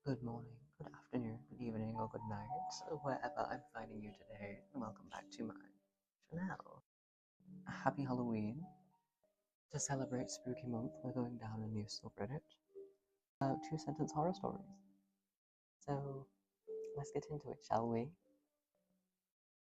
Good morning, good afternoon, good evening, or good night, wherever I'm finding you today, and welcome back to my channel. Happy Halloween! To celebrate Spooky Month, we're going down a new subreddit about two-sentence horror stories. So, let's get into it, shall we?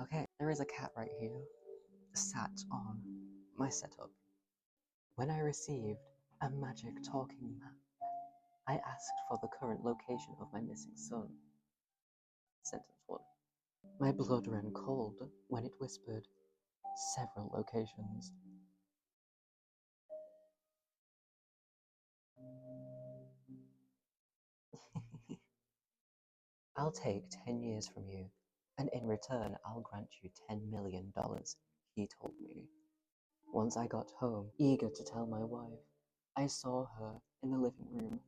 Okay, there is a cat right here, sat on my setup. When I received a magic talking map, I asked for the current location of my missing son. Sentence 1. My blood ran cold when it whispered several locations. I'll take 10 years from you, and in return I'll grant you $10 million, he told me. Once I got home, eager to tell my wife, I saw her in the living room,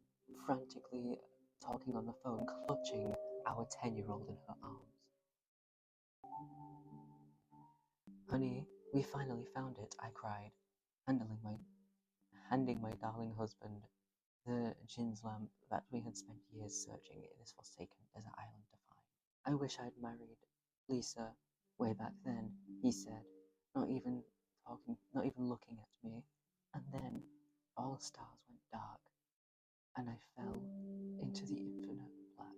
frantically talking on the phone, clutching our 10-year-old in her arms. Honey, we finally found it, I cried, handing my darling husband the Jin's lamp that we had spent years searching in this forsaken desert island to find. I wish I'd married Lisa way back then, he said, not even looking at me. And then all stars went dark, and I fell into the infinite black.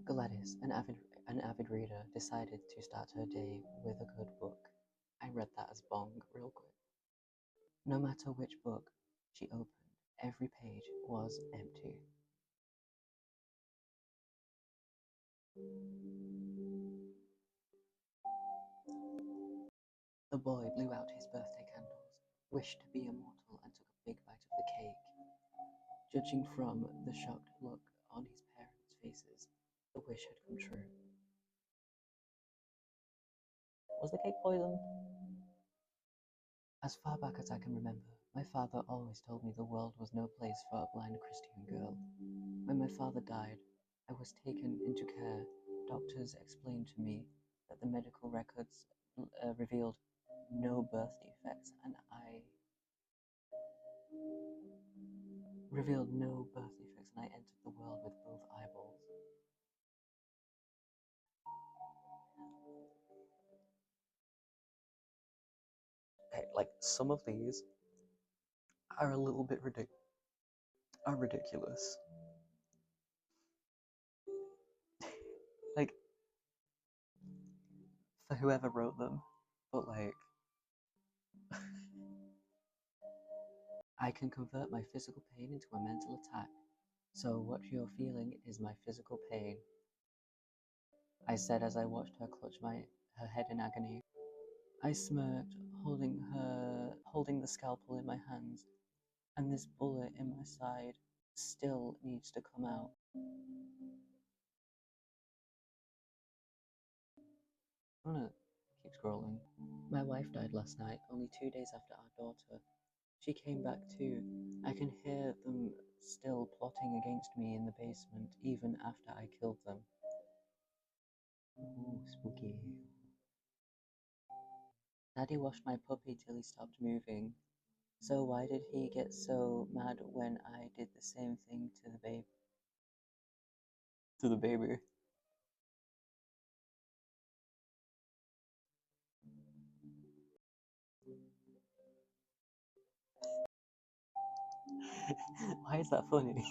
Gladys, an avid reader, decided to start her day with a good book. I read that as bong real quick. No matter which book she opened, every page was empty. The boy blew out his birthday candles, wished to be immortal, and took a big bite of the cake. Judging from the shocked look on his parents' faces, the wish had come true. Was the cake poisoned? As far back as I can remember, my father always told me the world was no place for a blind Christian girl. When my father died, I was taken into care. Doctors explained to me that the medical records revealed no birth defects, and I entered the world with both eyeballs. Okay, like, some of these are a little bit ridiculous. Like, for whoever wrote them, but like, I can convert my physical pain into a mental attack. So what you're feeling is my physical pain, I said as I watched her clutch her head in agony. I smirked, holding the scalpel in my hands, and this bullet in my side still needs to come out. I'm gonna keep scrolling. My wife died last night, only 2 days after our daughter. She came back too. I can hear them still plotting against me in the basement, even after I killed them. Ooh, spooky. Daddy washed my puppy till he stopped moving. So why did he get so mad when I did the same thing to the baby? Why is that funny?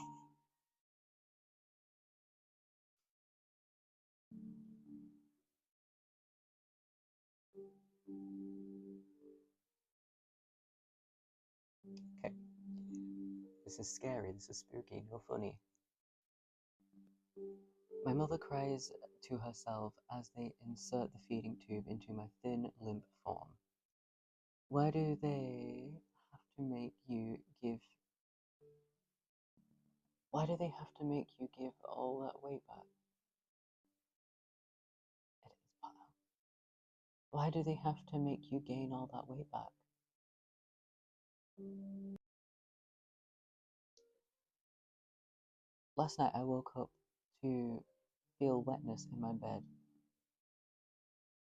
Okay. This is scary, this is spooky, no funny. My mother cries to herself as they insert the feeding tube into my thin, limp form. Why do they have to make you give all that weight back? It is part. Why do they have to make you gain all that weight back? Last night I woke up to feel wetness in my bed.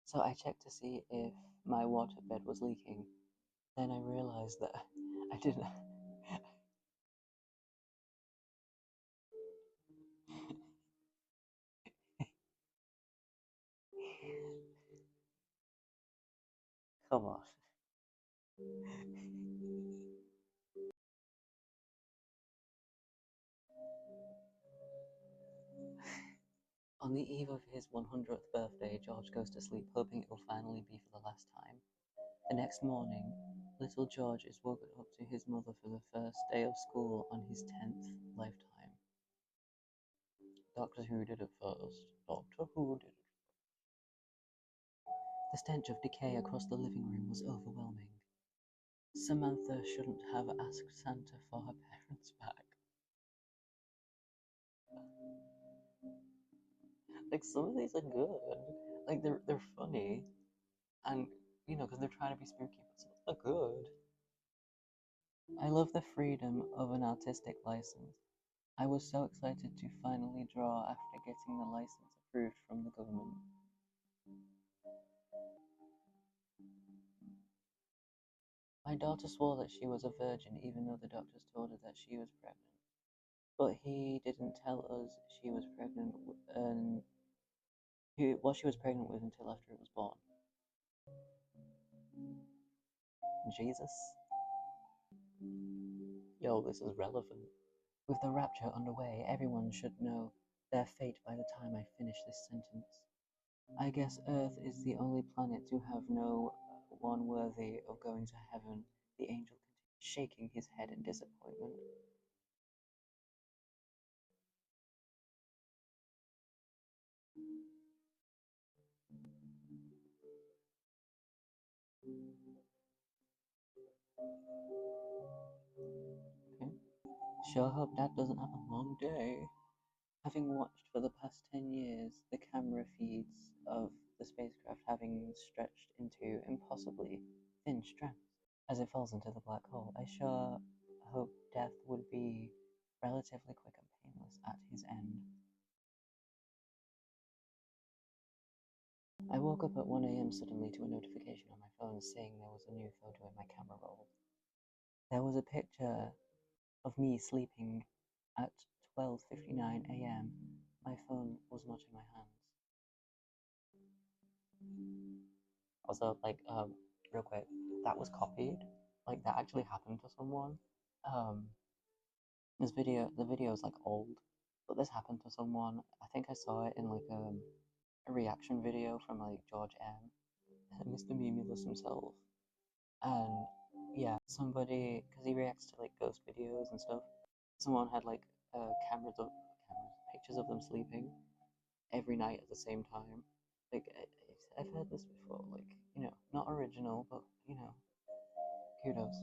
So I checked to see if my waterbed was leaking. Then I realized that I didn't. Come on. On the eve of his 100th birthday, George goes to sleep, hoping it will finally be for the last time. The next morning, little George is woken up to his mother for the first day of school on his 10th lifetime. Doctor Who did it first. Doctor Who did it. The stench of decay across the living room was overwhelming. Samantha shouldn't have asked Santa for her parents back. Like, some of these are good. Like, they're funny. And, you know, because they're trying to be spooky, but some are good. I love the freedom of an artistic license. I was so excited to finally draw after getting the license approved from the government. My daughter swore that she was a virgin even though the doctors told her that she was pregnant. But he didn't tell us she was pregnant and what she was pregnant with until after it was born. Jesus. Yo, this is relevant. With the rapture underway, everyone should know their fate by the time I finish this sentence. I guess Earth is the only planet to have no one worthy of going to heaven, the angel continued, shaking his head in disappointment. Okay. Sure hope Dad doesn't have a long day. Having watched for the past 10 years the camera feeds of the spacecraft having stretched into impossibly thin strands as it falls into the black hole, I sure hope death would be relatively quick and painless at his end. I woke up at 1 a.m. suddenly to a notification on my phone saying there was a new photo in my camera roll. There was a picture of me sleeping at 12:59 a.m. My phone was not in my hands. Also, like, real quick, that was copied. Like, that actually happened to someone. Um, the video is like old, but this happened to someone. I think I saw it in like a reaction video from like George M, Mr. Memulus himself. And yeah, somebody, because he reacts to like ghost videos and stuff, someone had like pictures of them sleeping every night at the same time. Like, I've heard this before, like, you know, not original, but, you know, kudos.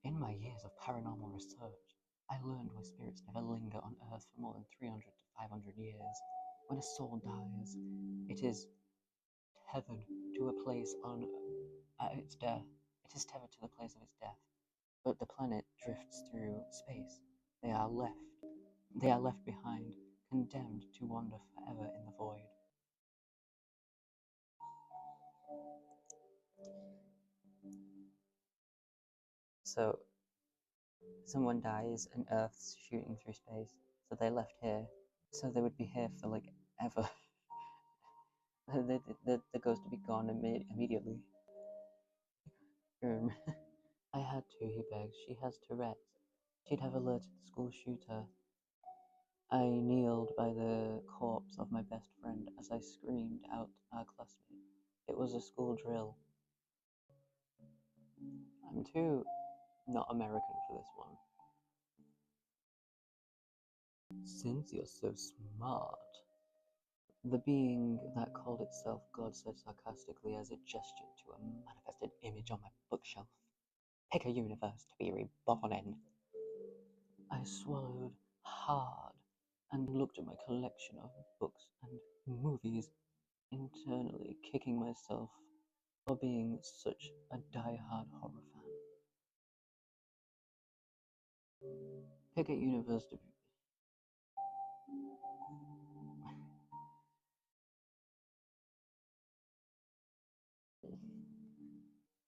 In my years of paranormal research, I learned why spirits never linger on Earth for more than 300 to 500 years. When a soul dies, it is tethered to a place on its death. It is tethered to the place of its death. But the planet drifts through space. They are left. They are left behind, condemned to wander forever in the void. So, someone dies and Earth's shooting through space, so they left here, so they would be here for like ever. The ghost would be gone immediately. I had to, he begs. She has Tourette's. She'd have alerted the school shooter. I kneeled by the corpse of my best friend as I screamed out our classmate. It was a school drill. I'm too not American for this one. Since you're so smart. The being that called itself God said sarcastically as it gestured to a manifested image on my bookshelf. Pick a universe to be reborn in. I swallowed hard and looked at my collection of books and movies, internally kicking myself for being such a die-hard horror fan. Pick a universe to be.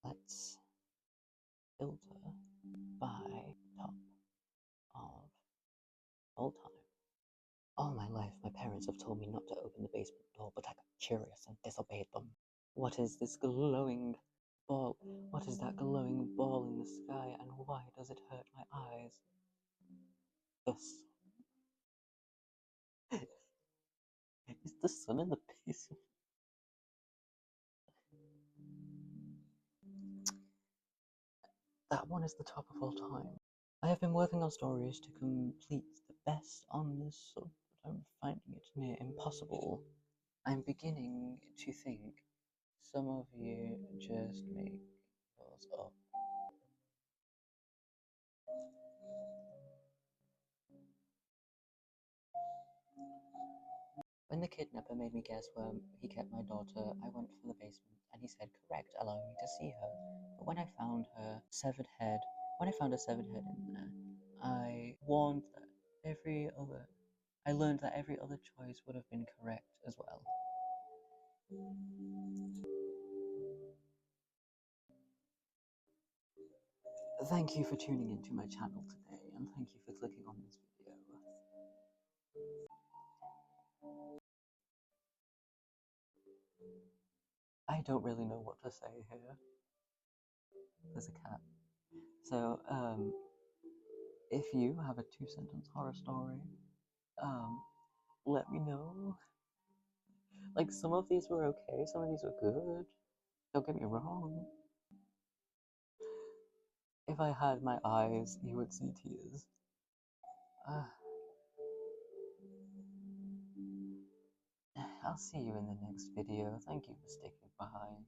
Let's filter by top of all time. All my life, my parents have told me not to open the basement door, but I got curious and disobeyed them. What is this glowing ball? What is that glowing ball in the sky, and why does it hurt my eyes? This is the sun in the basement. That one is the top of all time. I have been working on stories to complete the best on this sub, but I'm finding it near impossible. I'm beginning to think some of you just make yours up. When the kidnapper made me guess where he kept my daughter, I went for the basement, and he said, "Correct, allow me to see her." But when I found her severed head, when I found a severed head in there, I warned that I learned that every other choice would have been correct as well. Thank you for tuning into my channel today, and thank you for clicking on this video. I don't really know what to say here. There's a cat. So, if you have a 2-sentence horror story, let me know. Like, some of these were okay, some of these were good. Don't get me wrong. If I had my eyes, you would see tears. I'll see you in the next video. Thank you for sticking by.